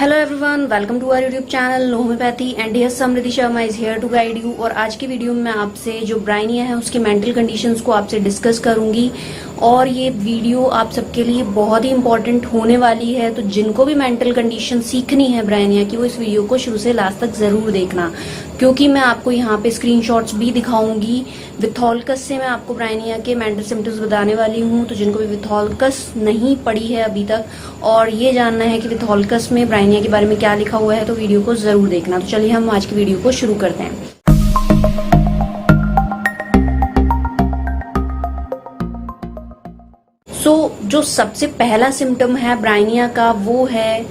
Hello everyone, welcome to our YouTube channel homeopathy and here Samriddhi Sharma is here to guide you. और आज की video में मैं आपसे जो ब्राइनिया है उसकी मेंटल कंडीशंस को आपसे डिस्कस करूंगी। और ये वीडियो आप सबके लिए बहुत ही इंपॉर्टेंट होने वाली है, तो जिनको भी मेंटल कंडीशन सीखनी है ब्राइनिया की वो इस वीडियो को शुरू से लास्ट तक जरूर देखना, क्योंकि मैं आपको यहाँ पे स्क्रीनशॉट्स भी दिखाऊंगी। विथॉल्कस से मैं आपको ब्राइनिया के मेंटल सिम्टम्स बताने वाली हूँ, तो जिनको भी विथॉल्कस नहीं पढ़ी है अभी तक और ये जानना है कि विथॉल्कस में ब्राइनिया के बारे में क्या लिखा हुआ है, तो वीडियो को जरूर देखना। तो चलिए हम आज की वीडियो को शुरू करते हैं। जो सबसे पहला सिम्टम है ब्राइनिया का वो है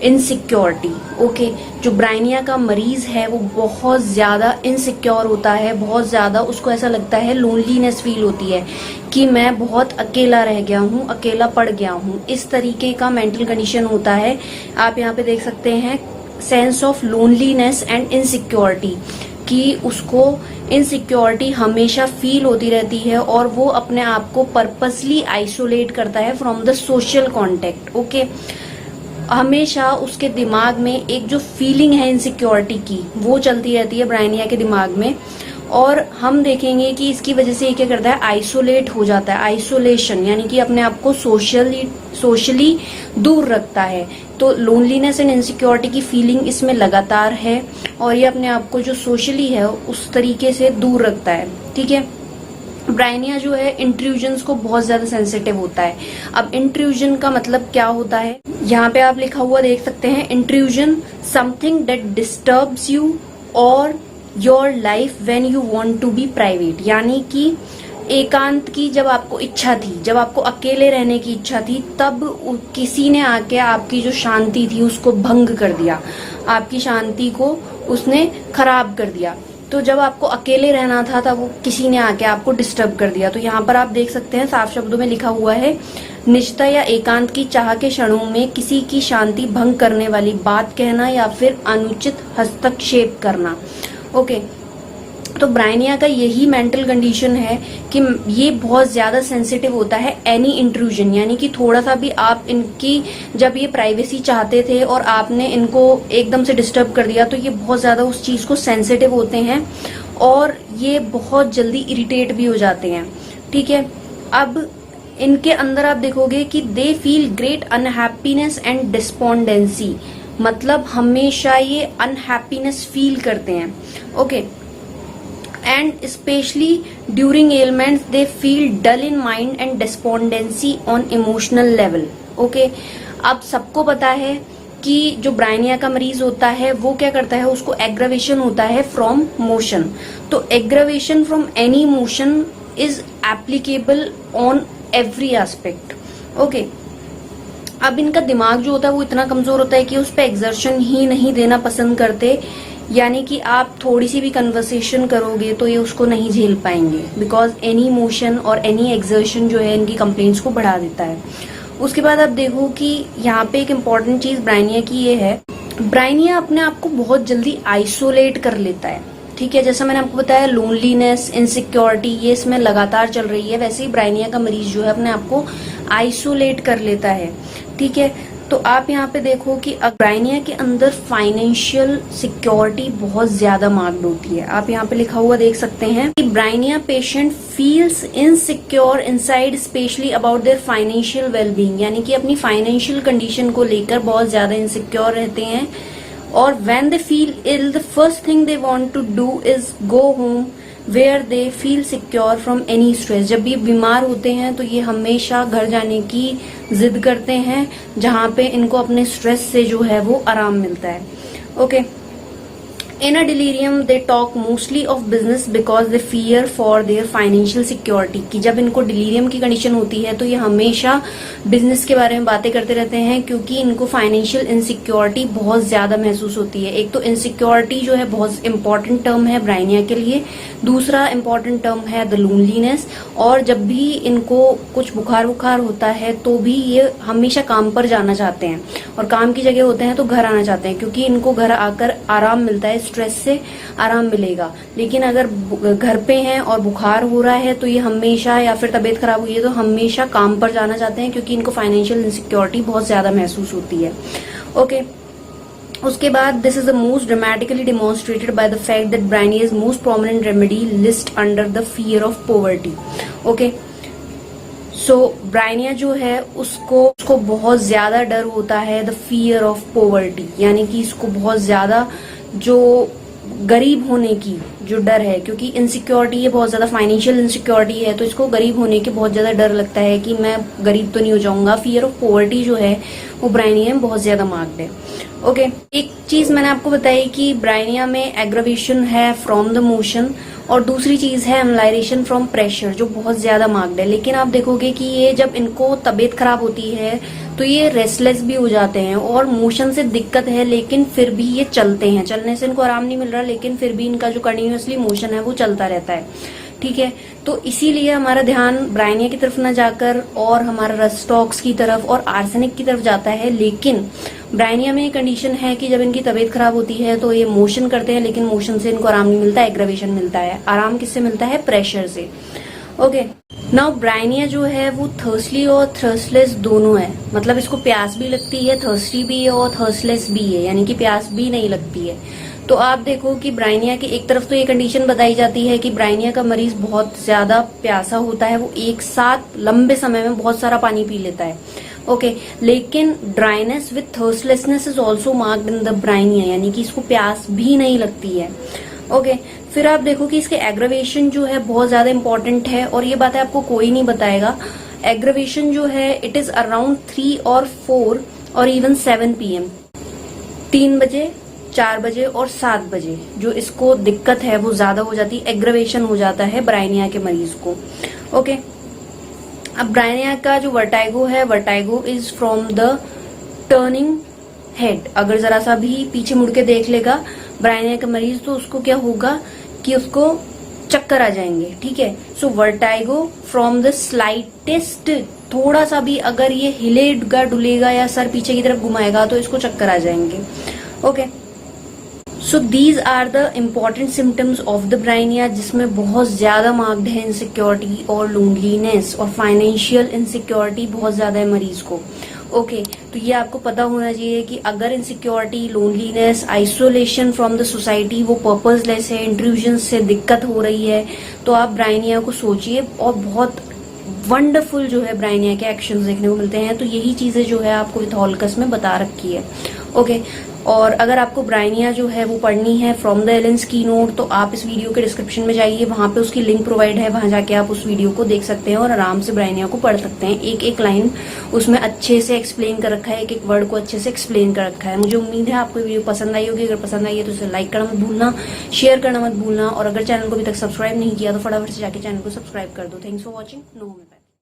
इनसिक्योरिटी। ओके, जो ब्राइनिया का मरीज है वो बहुत ज्यादा इनसिक्योर होता है, बहुत ज्यादा उसको ऐसा लगता है, लोनलीनेस फील होती है कि मैं बहुत अकेला रह गया हूँ, अकेला पड़ गया हूँ। इस तरीके का मेंटल कंडीशन होता है। आप यहाँ पे देख सकते हैं sense of loneliness and insecurity, कि उसको इनसिक्योरिटी हमेशा फील होती रहती है और वो अपने आप को पर्पसली आइसोलेट करता है from the social contact. Okay, हमेशा उसके दिमाग में एक जो फीलिंग है इनसिक्योरिटी की वो चलती रहती है ब्राइनिया के दिमाग में। और हम देखेंगे कि इसकी वजह से ये क्या करता है, आइसोलेट हो जाता है। आइसोलेशन यानी कि अपने आप को सोशली दूर रखता है। तो लोनलीनेस एंड इनसिक्योरिटी की फीलिंग इसमें लगातार है और ये अपने आप को जो सोशली है उस तरीके से दूर रखता है। ठीक है, ब्राइनिया जो है इंट्रूजन्स को बहुत ज्यादा सेंसिटिव होता है। अब इंट्रूजन का मतलब क्या होता है, यहाँ पे आप लिखा हुआ देख सकते हैं, intrusion something that disturbs you और your life when you want to be private. यानी कि एकांत की जब आपको इच्छा थी, जब आपको अकेले रहने की इच्छा थी, तब किसी ने आके आपकी जो शांति थी उसको भंग कर दिया, आपकी शांति को उसने खराब कर दिया। तो जब आपको अकेले रहना था तब वो किसी ने आके आपको डिस्टर्ब कर दिया। तो यहाँ पर आप देख सकते हैं साफ शब्दों में लिखा हुआ है, निजता या एकांत की चाह के क्षणों में किसी की शांति भंग करने वाली बात कहना या फिर अनुचित हस्तक्षेप करना। ओके, तो ब्राइनिया का यही मेंटल कंडीशन है कि ये बहुत ज्यादा सेंसिटिव होता है एनी इंट्रूजन। यानी कि थोड़ा सा भी आप इनकी, जब ये प्राइवेसी चाहते थे और आपने इनको एकदम से डिस्टर्ब कर दिया, तो ये बहुत ज्यादा उस चीज को सेंसिटिव होते हैं और ये बहुत जल्दी इरिटेट भी हो जाते हैं। ठीक है, अब इनके अंदर आप देखोगे कि they feel great unhappiness and despondency, मतलब हमेशा ये अनहैप्पीनेस फील करते हैं। Okay, and especially during ailments they feel dull in mind and despondency on emotional level. Okay, अब सबको पता है कि जो ब्राइनिया का मरीज होता है वो क्या करता है, उसको एग्रावेशन होता है फ्रॉम मोशन। तो aggravation from any motion is applicable on every aspect. Okay, अब इनका दिमाग जो होता है वो इतना कमजोर होता है कि उस पर एक्सर्शन ही नहीं देना पसंद करते। यानी कि आप थोड़ी सी भी कन्वर्सेशन करोगे तो ये उसको नहीं झेल पाएंगे, बिकॉज एनी मोशन और एनी एक्सर्शन जो है इनकी कंप्लेंट्स को बढ़ा देता है। उसके बाद आप देखो कि यहाँ पे एक इम्पॉर्टेंट चीज ब्राइनिया की ये है, ब्राइनिया अपने आप को बहुत जल्दी आइसोलेट कर लेता है। ठीक है, जैसा मैंने आपको बताया लोनलीनेस, इनसिक्योरिटी ये इसमें लगातार चल रही है, वैसे ही ब्राइनिया का मरीज जो है अपने आप को आइसोलेट कर लेता है। ठीक है, तो आप यहाँ पे देखो कि ब्राइनिया के अंदर फाइनेंशियल सिक्योरिटी बहुत ज्यादा मांग होती है। आप यहाँ पे लिखा हुआ देख सकते हैं कि Bryonia patient feels insecure inside specially about their financial wellbeing. यानी कि अपनी फाइनेंशियल कंडीशन को लेकर बहुत ज्यादा इनसिक्योर रहते हैं। और when they feel ill the first thing they want to do is go home where they feel secure from any stress. जब भी बीमार होते हैं तो ये हमेशा घर जाने की जिद करते हैं जहां पे इनको अपने स्ट्रेस से जो है वो आराम मिलता है। Okay, in a delirium they talk mostly of business because they fear for their financial security. कि जब इनको डिलीरियम की कंडीशन होती है तो ये हमेशा बिजनेस के बारे में बातें करते रहते हैं, क्योंकि इनको फाइनेंशियल इनसिक्योरिटी बहुत ज्यादा महसूस होती है। एक तो इनसिक्योरिटी जो है बहुत इंपॉर्टेंट टर्म है ब्राइनिया के लिए, दूसरा इंपॉर्टेंट टर्म है द लोनलीनेस। और जब भी इनको कुछ बुखार होता है तो भी ये हमेशा काम पर जाना चाहते हैं, और काम की जगह होते हैं तो घर आना चाहते हैं, क्योंकि इनको घर आकर आराम मिलता है, स्ट्रेस से आराम मिलेगा। लेकिन अगर घर पे हैं और बुखार हो रहा है तो ये हमेशा, या फिर तबीयत खराब हुई है तो हमेशा काम पर जाना चाहते हैं, क्योंकि इनको फाइनेंशियल इनसिक्योरिटी बहुत ज्यादा महसूस होती है। ओके, उसके बाद this is the most dramatically demonstrated by the fact that Bryonia is most prominent remedy list under the fear of poverty. Okay, so Bryonia जो है उसको बहुत ज्यादा डर होता है द फियर ऑफ पॉवर्टी, यानी कि इसको बहुत ज्यादा जो गरीब होने की जो डर है, क्योंकि इनसिक्योरिटी है, बहुत ज्यादा फाइनेंशियल इनसिक्योरिटी है, तो इसको गरीब होने के बहुत ज्यादा डर लगता है कि मैं गरीब तो नहीं हो जाऊंगा। फियर ऑफ पॉवर्टी जो है वो ब्राइनिया में बहुत ज्यादा मार्क्ड है। ओके, एक चीज मैंने आपको बताई कि ब्राइनिया में एग्रावेशन है फ्रॉम द मोशन, और दूसरी चीज है एमलाइरेशन फ्रॉम प्रेशर जो बहुत ज्यादा मार्क्ड है। लेकिन आप देखोगे कि ये जब इनको तबीयत खराब होती है तो ये रेस्टलेस भी हो जाते हैं, और मोशन से दिक्कत है लेकिन फिर भी ये चलते हैं, चलने से इनको आराम नहीं मिल रहा लेकिन फिर भी इनका जो कंटिन्यूअसली मोशन है वो चलता रहता है। ठीक है, तो इसीलिए हमारा ध्यान ब्राइनिया की तरफ न जाकर और हमारा रस्टॉक्स की तरफ और आर्सेनिक की तरफ जाता है। लेकिन ब्राइनिया में कंडीशन है कि जब इनकी तबीयत खराब होती है तो ये मोशन करते हैं, लेकिन मोशन से इनको आराम नहीं मिलता, एग्रावेशन मिलता है। आराम किससे मिलता है? प्रेशर से। ओके, नाउ ब्राइनिया जो है वो थर्स्टली और थर्स्टलेस दोनों है, मतलब इसको प्यास भी लगती है, थर्स्टी भी है और थर्स्टलेस भी है, यानी कि प्यास भी नहीं लगती है। तो आप देखो कि ब्राइनिया की एक तरफ तो ये कंडीशन बताई जाती है कि ब्राइनिया का मरीज बहुत ज्यादा प्यासा होता है, वो एक साथ लंबे समय में बहुत सारा पानी पी लेता है। ओके, लेकिन dryness with thirstlessness is also marked in the bryonia, यानी कि इसको प्यास भी नहीं लगती है। ओके, फिर आप देखो कि इसके एग्रावेशन जो है बहुत ज्यादा इंपॉर्टेंट है, और ये बातें आपको कोई नहीं बताएगा। एग्रावेशन जो है इट इज अराउंड 3 और 4 और इवन 7 PM, 3 बजे, 4 बजे और 7 बजे जो इसको दिक्कत है वो ज्यादा हो जाती है, एग्रावेशन हो जाता है ब्राइनिया के मरीज को। ओके, अब ब्राइनिया का जो वर्टाइगो है, vertigo is from the turning head. अगर जरा सा भी पीछे मुड़ के देख लेगा ब्राइनिया का मरीज तो उसको क्या होगा कि उसको चक्कर आ जाएंगे। ठीक है, सो वर्टाइगो फ्रॉम द स्लाइटेस्ट, थोड़ा सा भी अगर ये हिलेगा डुलेगा या सर पीछे की तरफ घुमाएगा तो इसको चक्कर आ जाएंगे। Okay, so these are the important symptoms of the Bryonia, जिसमें बहुत ज्यादा मार्क्ड है इनसिक्योरिटी और लोनलीनेस और फाइनेंशियल इनसिक्योरिटी बहुत ज्यादा है मरीज को। ओके, तो ये आपको पता होना चाहिए कि अगर insecurity, loneliness, isolation from the society वो पर्पसलेस है, इंट्रूजन से दिक्कत हो रही है, तो आप ब्राइनिया को सोचिए। और बहुत वंडरफुल जो है ब्राइनिया के एक्शंस देखने को मिलते हैं। तो यही चीजें जो है आपको विथॉल्कस में बता रखी है। ओके, और अगर आपको ब्राइनिया जो है वो पढ़नी है फ्रॉम द एलेन्स कीनोट, तो आप इस वीडियो के डिस्क्रिप्शन में जाइए, वहां पे उसकी लिंक प्रोवाइड है, वहां जाके आप उस वीडियो को देख सकते हैं और आराम से ब्राइनिया को पढ़ सकते हैं। एक एक लाइन उसमें अच्छे से एक्सप्लेन कर रखा है, एक एक वर्ड को अच्छे से एक्सप्लेन कर रखा है। मुझे उम्मीद है आपको वीडियो पसंद आई होगी। अगर पसंद आई है तो इसे लाइक करना मत भूलना, शेयर करना मत भूलना, और अगर चैनल को अभी तक सब्सक्राइब नहीं किया तो फटाफट से जाके चैनल को सब्सक्राइब कर दो। Thanks for watching. नो।